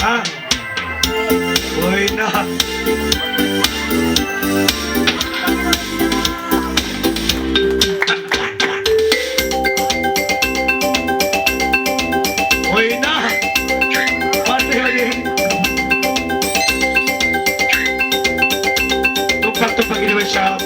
Ha? Uy na. Uy na. Pati yun. Tumpag-tumpag ini siya.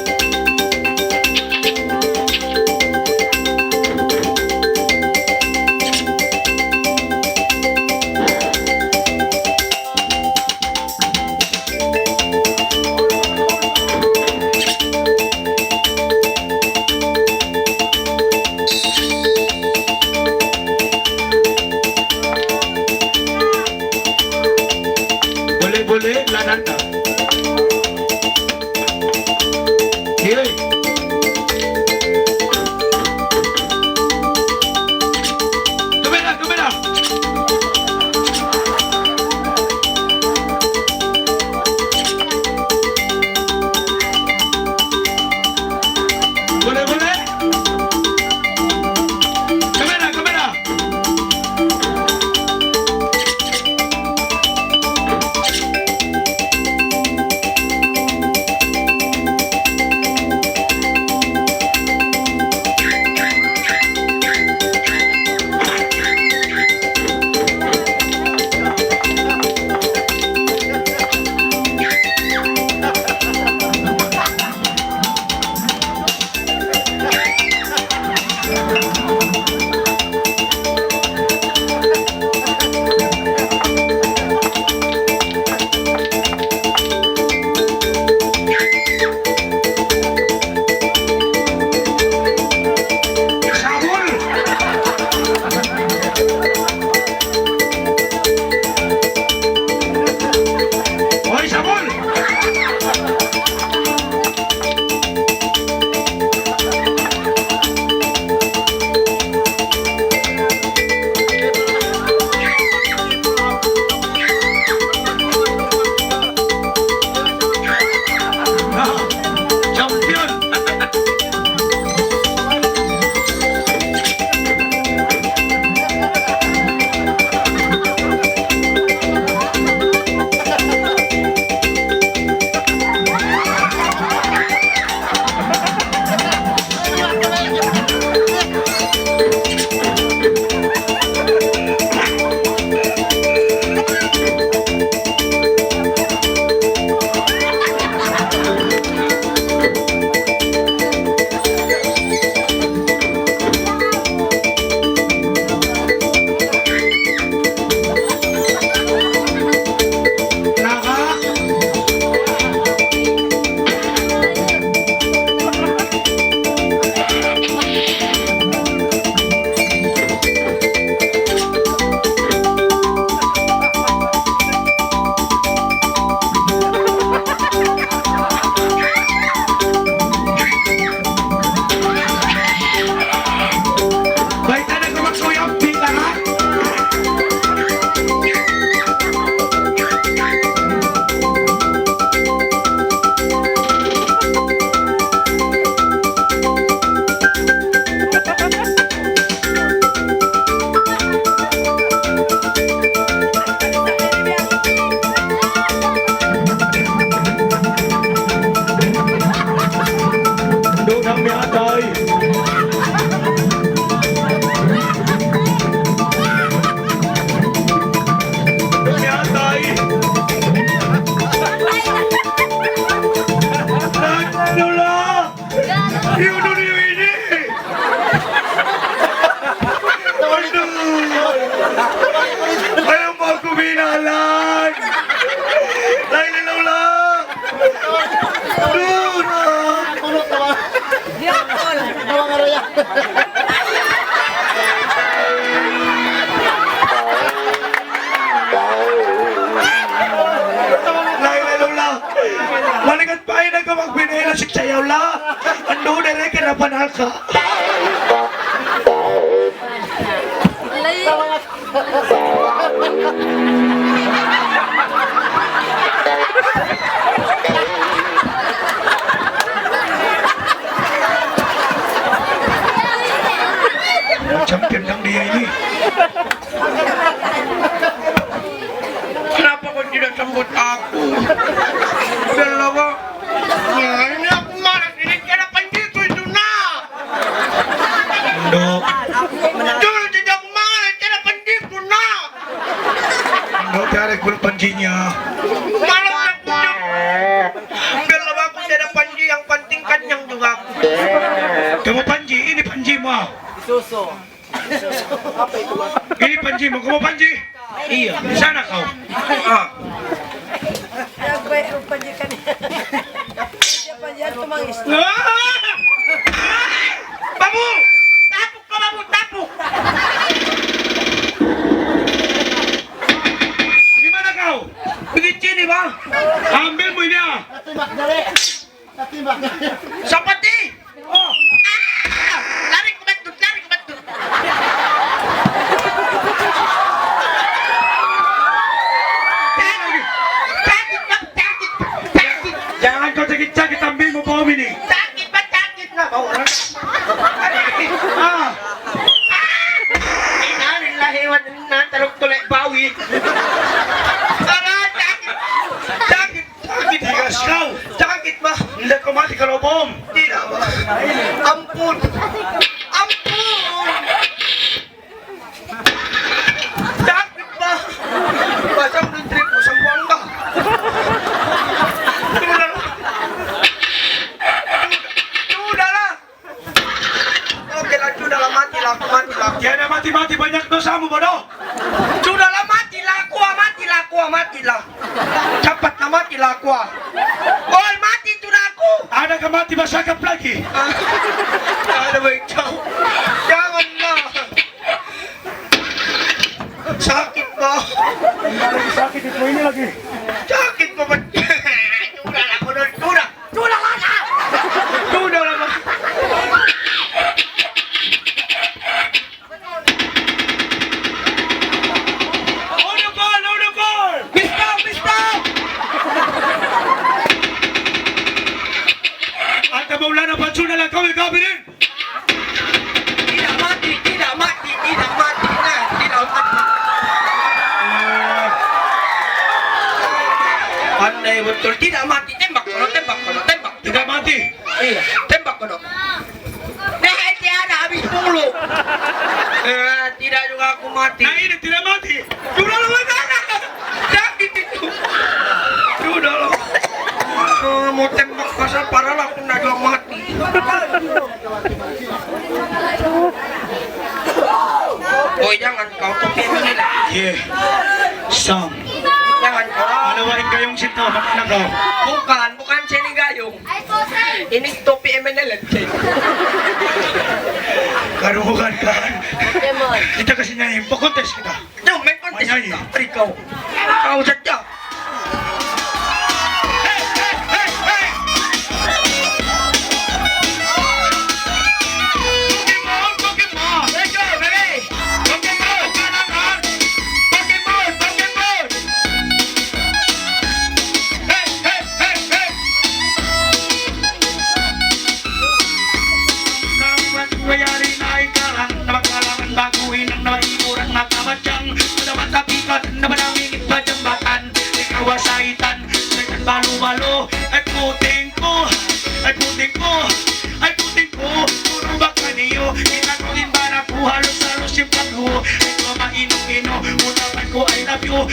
Boleh, lanan na. Hiyay. Dumi na, dumi na. Boleh, boleh. Kamera, kamera. ka. Champion lang dia ini. Malungkot ako. Dalawa. Hindi ako malas. Inikira pa dito. Ito na. Dok. Dito, hindi ako malas. Inikira pa dito na. Dok, tarik ko ng panji niya. Malas ako dyan. Dalawa ko dyan ang panji. Ang panting kanyang juga. Kamu panji, ini panji mo. Ini panji mo, kamu panji. Iya, sana kau. Ah. Babu! Tapok ka, babu! Tapok! Gimana kau? Bigit sini ba? Ambil mo niya. Sapati! Oh! Ah! Lari ko ba't doon? Lari ko ba't doon? Sakit ba? Sakit! Sakit! Jangan kau sakit-sakit, ambil mo bom ini. Sakit ba? Sakit na! Ah, Inanin lahiwan na talog tulay bawi. Aray! Sakit! Sakit! Sakit! tigas kau. Sakit ba? Hindi ko mati kalau bom. Tidak ba? Ampun! Ampun! Sakit ba? Basang ng trip mo sa buwangga. Tudala! Tudala! Okay lang, tudala. Mati lang, mati lang. Kaya na mati-mati banyak dosa mo ba no? Tudala, mati lang ako, mati lang ako, mati lang. Dapat na mati lang ako. Oy, mati ito na ako. Ada ka mati masakap lagi. Ano ba ikaw? Jangan na! Sakit ba? Lagi sakit ito ini lagi. Sakit ba ba? Tuna lang ako nun! Tuna! Tuna ka na! Tuna lang ba? Uno gol! Mister! Mister! At Maulana Patsuna lang kau ikaw din. Tidak mati! Tidak mati! Tidak mati na! Tidak mati! Pandai betul! Tidak mati! Tembak ko no! Tembak ko no! Tembak! Tidak mati. Iya, tembak ko no! Nah, tiada habis mulu! Tidak juga aku mati! Nah ini tidak mati. Sudah lah mana? Sakit itu. Sudah lah. Mau tembak pasal parah lah aku nak juga mati. Oh jangan kau topi ini lah. Yeah. Sam. Jangan kau. Malawain kayong sinto. Makina kau. Bukan sini gayung. Ini topi MNL. Karuhukan kan. Kita kasi nyanyi. Pakontes kita. Jom main kontes kita. Beri kau. Kau saja. Hey, hey, hey, hey. Pokemon. Let's go, baby. Pokemon. Kailangan. Pokemon. Hey, hey, hey, hey. Nang mayari na ikalang na magkalangan baguhin ang naimuran na kamadyang madaman tapikat na maraming ipadyambatan ikaw asaitan saitan balo-balo ay puting ko ay puting ko ay puting ko puro ba kaniyo inatuloy ba na ko halos-halos yung pagho ikaw mainong-ino unakan ko I love you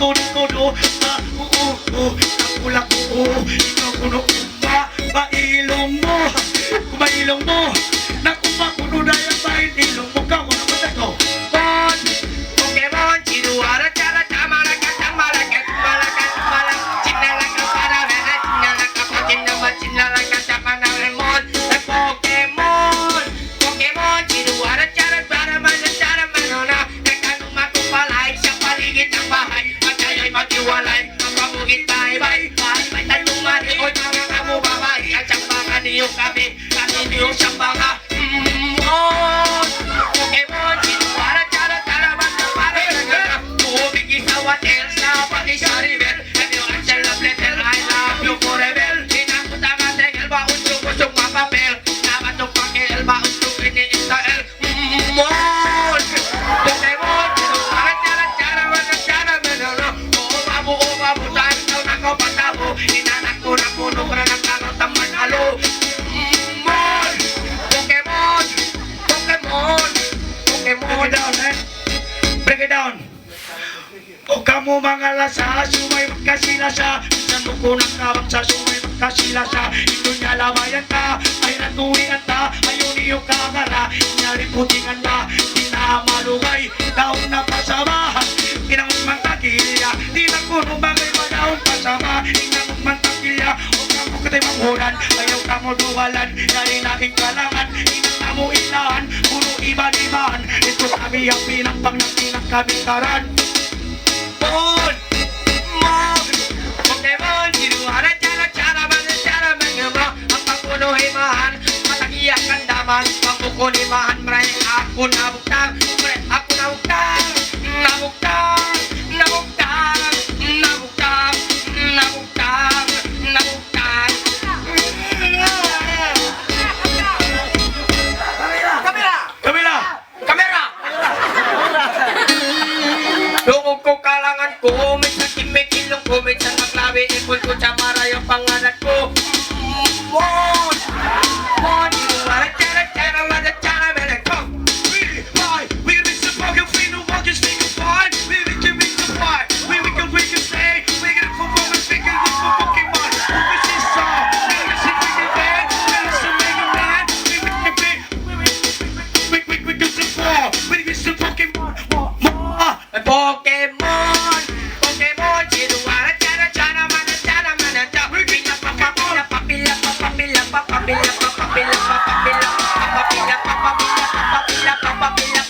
todo nakulak ko ikaw kuno ba ilong mo kung ba ilong mo nakupa kuno dahil ba ilong mo ka mo naman ako Pon Pokemon, Chihuahua, Chala, Chamalaka, Chamalaka, Chamalaka, Chamalaka, Chinalaka, Paravena, Chinalaka, Pochinama, Chinalaka, Chapanamon, Pokemon, Pokemon, Chihuahua, Chala, Paramana, Charamanona, Nakanuma, Kupalay, sa paligid ng bahay, mataya'y maghiwalay, ang pamugit bye-bye, bye-bye, tayong mali, o mga kamo babae, at sampangan niyo kami niyo sa mga, Pokemon, Chihuahua, Chala, Charamana, Paravena, tubig isaw at Elsa, pati sa river, and yung answer love letter, I love you forever, sinakot ang ating elba, usok-usok mapapel, nabatok pang elba, usok ini Israel, Mon! Pokemon, Chihuahua, Chala, Charamana, Charamana, o babu, Kamu mga lasa, sumay magkasila siya. Minsan mo ko nakabang sa sumay magkasila siya. Ito niya lawayan ka, ay natuwian ka. Ayun iyong kangara, inyari putingan na. Di na malugay, daon na pasama. Inangot man takilya, di na kuno bagay madaon pasama. Inangot man takilya, huwag ka mo katay manghulan. Ayaw ka mo duwalan, dari na kalangan. Inang na mo ilahan, puro iba-ibahan. Ito kami ang pinampang ng pinagkabitaran. Mon! Pokemon, sinuhara, cara mengema. Ang pagpunuhimahan, matagiyak ang daman. Pagpukunimahan, maray ako nabuktang. Maray ako nabuktang. Nabuktang, nabuktang, nabuktang, nabuktang, nabuktang. Kamila! Kamera! Lungog ko kalangan ko, minsan kimikilong ko, minsan maglabi, ipon ko sa marayo pangalan ko. Mon! Mon! Sinuwara, cara, menek ko. We can mix the fucking free, no one can sneak a fight. We can mix the fight. We can say, we can perform and we can look for Pokemon. We can song, we can sing, we can dance, we can sing, Mega Man. We can support, we can sing Pokemon. Pokemon! Pokemon! Sinuwara, cara, mana, pila, papapila, papapila, papapila, papapila, papapila, papapila, papapila, papapila, papapila, papapila,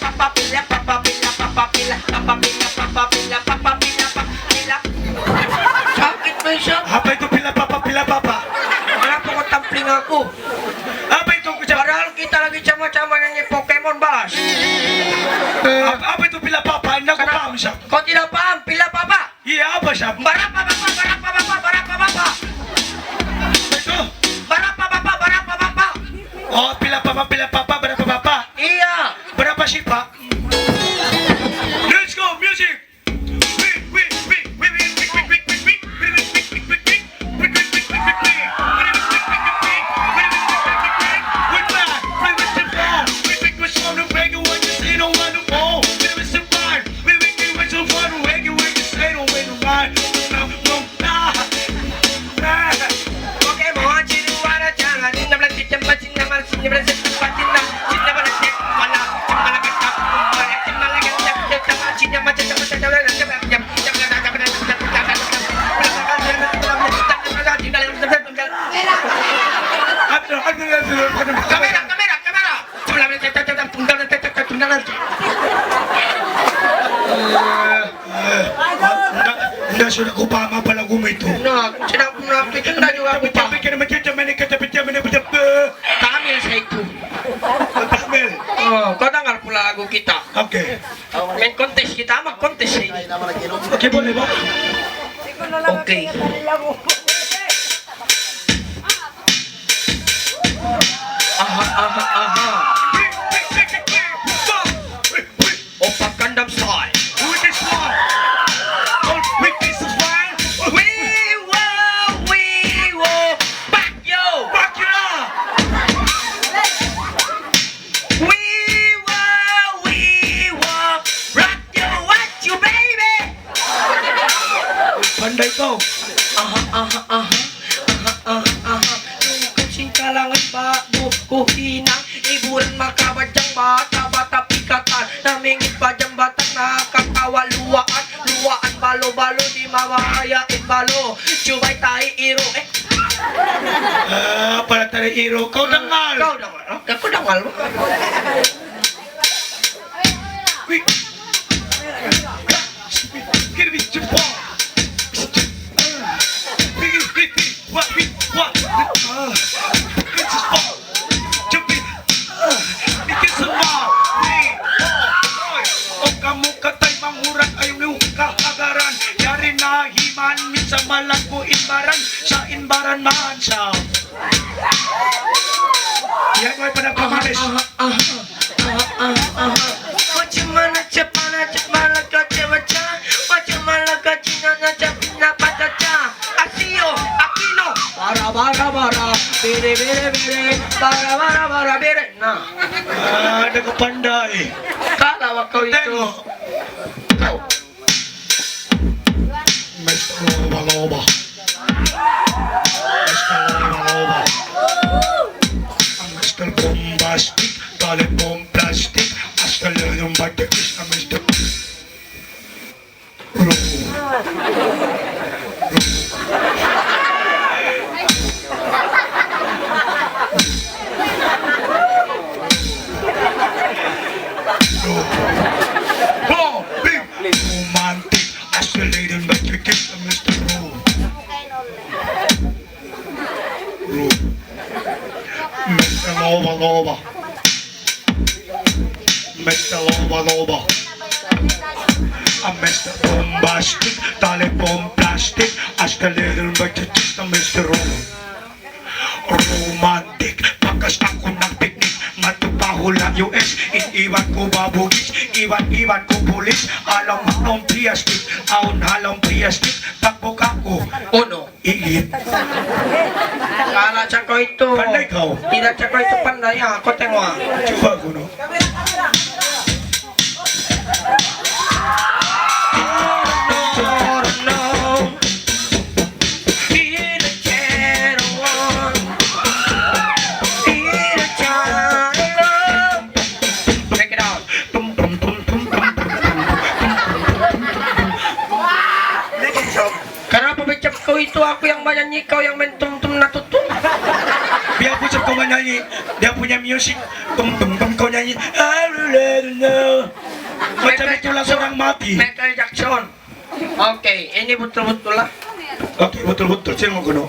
papapila, papapila, papapila, papapila, papapila, papapila. Sakit ba siya? Apa itu pila papa? Wala po ko tampling ako. Apa itu Padahal kita lagi sama-sama nyanyi Pokemon, Bas. apa itu pila papa? Hindi ko paham siya. Kau tidak paham, pila papa? Iya, apa siya? Barapa bapa, barapa bapa, barapa bapa. Ito? Barapa bapa, barapa bapa. Oh, pila papa, berapa papa? Iya. Berapa sih, Pak? Let's go, music! Pokemon, sinuwara, jangan inam lang si Jamba, sinamal, sinibra, sinibra, sinibra, Hindi sudah ko pama pala gumito. Nakikita juga aku pa. Kami sa itu. Tamil. Oh, kau dengar pula lagu kita. Okay. Main kontes kita, kontes ini. Okay, boleh ba? Oke. Aha. Opa Gundam style. We will back yo. We will rock you, what you baby. Pandai kau. Aha. Sing kalangan bago ko hinang iburan makabadjang bata pikatan namingit pa jambatan nakakawaluaan luwaan balo di mamahayain balo cubay tayo iro Para tari iro. Kau dengar. Aku dengar lo. Wih. Get me to fall. What? This is fall. Jump in. Bikin semua. Oh, kamu katay mangurat ayaw niyo kahagaran. Yari na himan, minsan malagpo imbaran. Sa imbaran man siya. Yan mo ay panagpamalis. Macamana cepana cepana kacewaca macamana kacina cepina pataca asio akino bara bere bara bere nah Ada kepandai. kalau kau itu Tengok. kau loba. Mr. Loba Loba. Ang Mr. Bombastic, talent bomb plastic. Hasta yung batikis na Mr. Romantic, isolated, but you keep the Mr. Mr. Loba Loba. Mr. Loba Loba. Mr. Bombastic, talent plastic. Escalator, but you keep the Mr. Romantic, pagkas ako ng picnic. Matupaho lang US, iniwan ko babugis. Iwan ko pulis. Alam mo nung plastic, aon halong plastic. Pagbuka ko, Uno. iit. Kala siya ko ito. Panday ka. Tidak siya ko ito panday. Ako tengwa. Coba ko no. Check it out. Tum tum tum tum tum. Karena pemecap kau itu aku yang menyanyi, kau yang main tum-tum natutum. Biar pucap kau menyanyi, dia punya music. Tum tum tum kau nyanyi. I don't know. Macam itulah seorang mati. Michael Jackson. Oke, ini betul-betul lah. Oke, betul-betul saya mau kuno.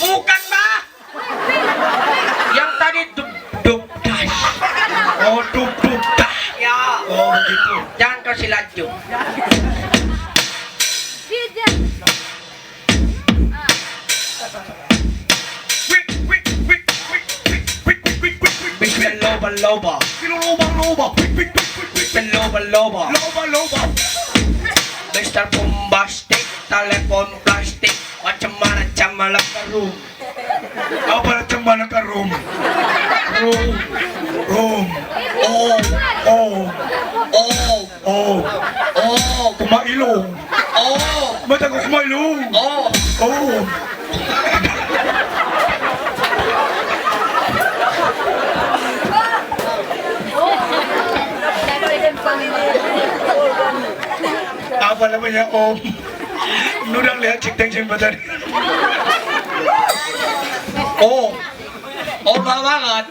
Bukan bah. Yang tadi duk das. Oh, duk duk dah. Ya. Oh, begitu. Jangan kau silaju. Wik wik wik wik wik wik wik wik wik. Bikin loba-loba. Loba loba. Wik wik wik wik wik. Bikin loba-loba. Loba loba. Mr. Bombastic, telepon plastik. Macam mana camalah kerum. Apa macam mana ka room? Room. Room. Oh. Oh. Oh. Oh. Oh. Kumailong. Oh. Mata ko kumailong. Oh. Oh. Apa namanya Om? Nudang lihat cik teng badan. Oh. Oh banget.